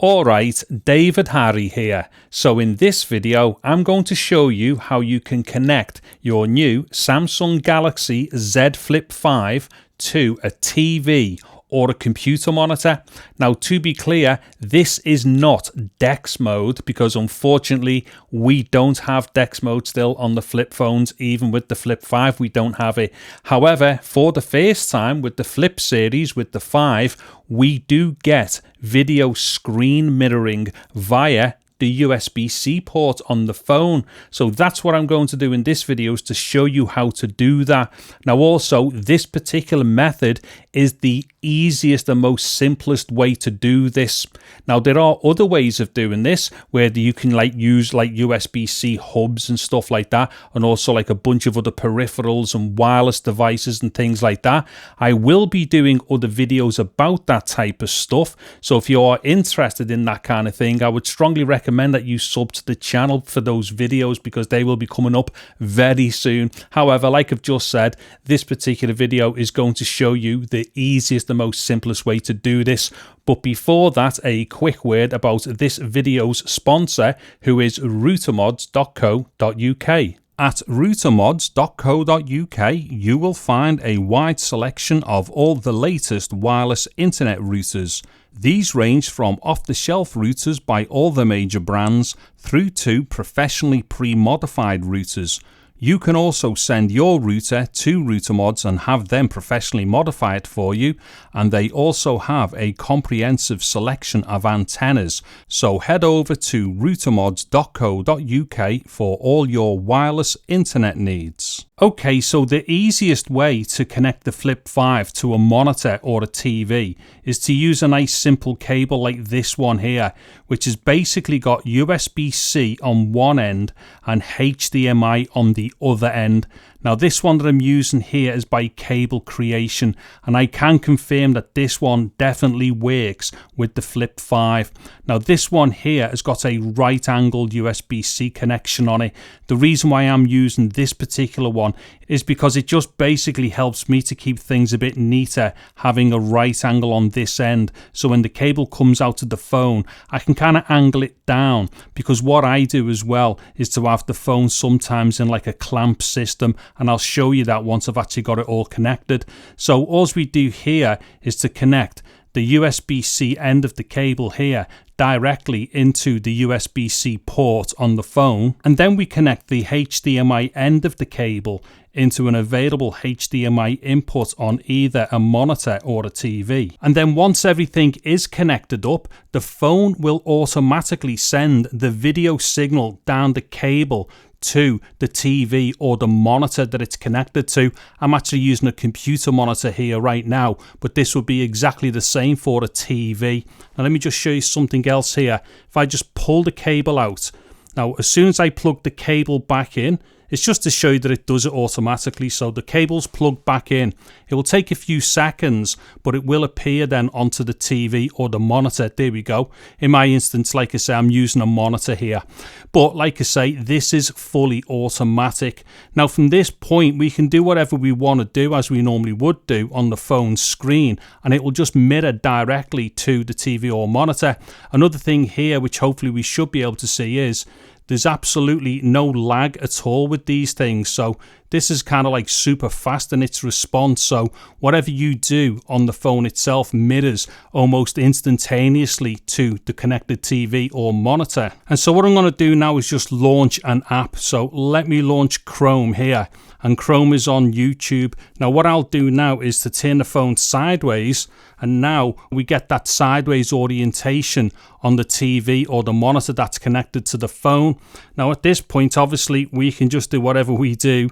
Alright, David Harry here. So in this video, I'm going to show you how you can connect your new Samsung Galaxy Z Flip 5 to a TV or a computer monitor. Now, to be clear, this is not DeX Mode because unfortunately we don't have DeX Mode still on the flip phones. Even with the Flip 5 we don't have it. However, for the first time with the Flip series, with the 5, we do get video screen mirroring via the USB-C port on the phone. So that's what I'm going to do in this video, is to show you how to do that. Now also, this particular method is the easiest and most simplest way to do this. Now there are other ways of doing this where you can use USB-C hubs and stuff like that, and also like a bunch of other peripherals and wireless devices and things like that. I will be doing other videos about that type of stuff, so if you are interested in that kind of thing, I would strongly recommend that you sub to the channel for those videos because they will be coming up very soon. However, like I've just said, this particular video is going to show you the easiest and most simplest way to do this. But before that, a quick word about this video's sponsor, who is routermods.co.uk. At routermods.co.uk, you will find a wide selection of all the latest wireless internet routers. These range from off-the-shelf routers by all the major brands through to professionally pre-modified routers. You can also send your router to RouterMods and have them professionally modify it for you, and they also have a comprehensive selection of antennas. So head over to routermods.co.uk for all your wireless internet needs. Okay, so the easiest way to connect the Flip 5 to a monitor or a TV is to use a nice simple cable like this one here, which has basically got USB-C on one end and HDMI on the other end. Now this one that I'm using here is by Cable Creation, and I can confirm that this one definitely works with the Flip 5. Now this one here has got a right angled USB-C connection on it. The reason why I'm using this particular one is because it just basically helps me to keep things a bit neater, having a right angle on this end. So when the cable comes out of the phone, I can kind of angle it down, because what I do as well is to have the phone sometimes in like a clamp system, and I'll show you that once I've actually got it all connected. So all we do here is to connect the USB-C end of the cable here directly into the USB-C port on the phone, and then we connect the HDMI end of the cable into an available HDMI input on either a monitor or a TV. And then once everything is connected up, the phone will automatically send the video signal down the cable to the TV or the monitor that it's connected to. I'm actually using a computer monitor here right now, but this would be exactly the same for a TV. Now let me just show you something else here. If I just pull the cable out, now as soon as I plug the cable back in, it's just to show you that it does it automatically. So the cable's plugged back in. It will take a few seconds, but it will appear then onto the TV or the monitor. There we go. In my instance, like I say, I'm using a monitor here. But like I say, this is fully automatic. Now from this point, we can do whatever we want to do as we normally would do on the phone screen, and it will just mirror directly to the TV or monitor. Another thing here, which hopefully we should be able to see, is there's absolutely no lag at all with these things. So this is kind of like super fast in its response. So whatever you do on the phone itself mirrors almost instantaneously to the connected TV or monitor. And so what I'm going to do now is just launch an app. So let me launch Chrome here, and Chrome is on YouTube. Now what I'll do now is to turn the phone sideways, and now we get that sideways orientation on the TV or the monitor that's connected to the phone. Now at this point, obviously we can just do whatever we do,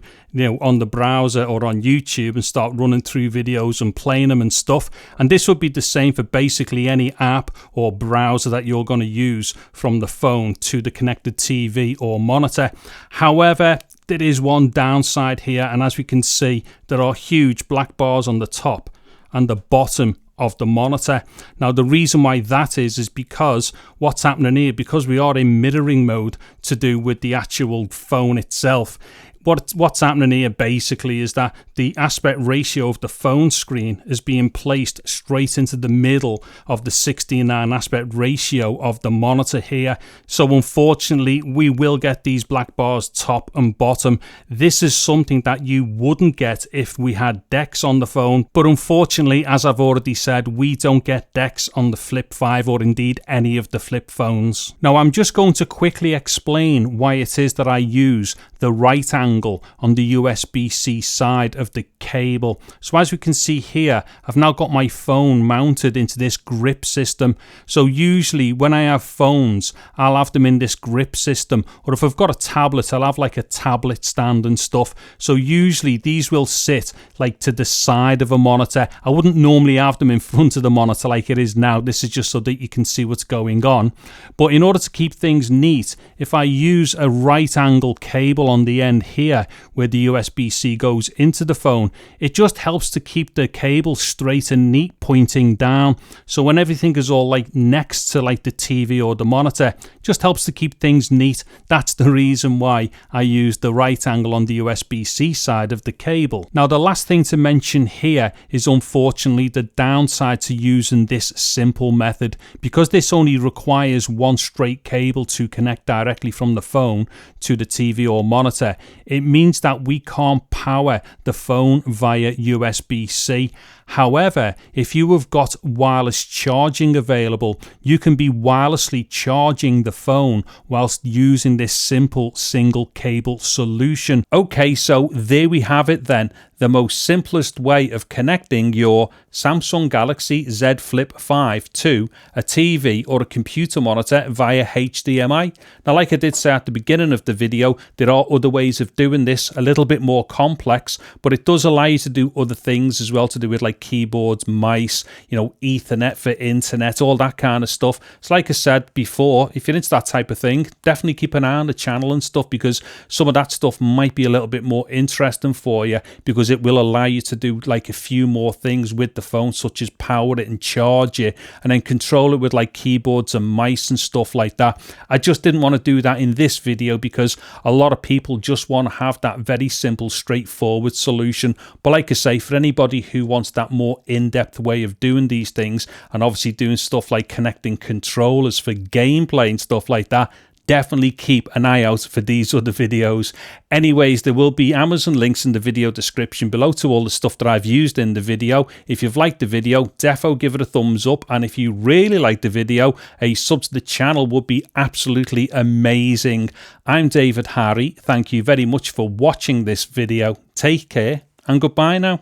on the browser or on YouTube, and start running through videos and playing them and stuff. And this would be the same for basically any app or browser that you're going to use from the phone to the connected TV or monitor. However, there is one downside here, and as we can see, there are huge black bars on the top and the bottom of the monitor. Now the reason why that is because what's happening here, because we are in mirroring mode to do with the actual phone itself, What's happening here basically is that the aspect ratio of the phone screen is being placed straight into the middle of the 16:9 aspect ratio of the monitor here. So unfortunately, we will get these black bars top and bottom. This is something that you wouldn't get if we had DeX on the phone, but unfortunately, as I've already said, we don't get DeX on the Flip 5 or indeed any of the flip phones. Now I'm just going to quickly explain why it is that I use the right angle on the USB-C side of the cable. So as we can see here, I've now got my phone mounted into this grip system. So usually when I have phones, I'll have them in this grip system, or if I've got a tablet, I'll have like a tablet stand and stuff. So usually these will sit like to the side of a monitor. I wouldn't normally have them in front of the monitor like it is now. This is just so that you can see what's going on. But in order to keep things neat, if I use a right angle cable on the end here where the USB-C goes into the phone, it just helps to keep the cable straight and neat pointing down. So when everything is all like next to like the TV or the monitor, just helps to keep things neat. That's the reason why I use the right angle on the USB-C side of the cable. Now the last thing to mention here is unfortunately the downside to using this simple method. Because this only requires one straight cable to connect directly from the phone to the TV or monitor, it means that we can't power the phone via USB-C. However, if you have got wireless charging available, you can be wirelessly charging the phone whilst using this simple single cable solution. Okay, so there we have it then. The most simplest way of connecting your Samsung Galaxy Z Flip 5 to a TV or a computer monitor via HDMI. Now, like I did say at the beginning of the video, there are other ways of doing this, a little bit more complex, but it does allow you to do other things as well, to do with like keyboards, mice, Ethernet for internet, all that kind of stuff. So like I said before, if you're into that type of thing, definitely keep an eye on the channel and stuff, because some of that stuff might be a little bit more interesting for you, because it will allow you to do like a few more things with the phone, such as power it and charge it, and then control it with like keyboards and mice and stuff like that. I just didn't want to do that in this video, because a lot of people just want to have that very simple, straightforward solution. But like I say, for anybody who wants that more in-depth way of doing these things, and obviously doing stuff like connecting controllers for gameplay and stuff like that, definitely keep an eye out for these other videos. Anyways, there will be Amazon links in the video description below to all the stuff that I've used in the video. If you've liked the video, defo give it a thumbs up, and if you really like the video, a sub to the channel would be absolutely amazing. I'm David Harry. Thank you very much for watching this video. Take care and goodbye now.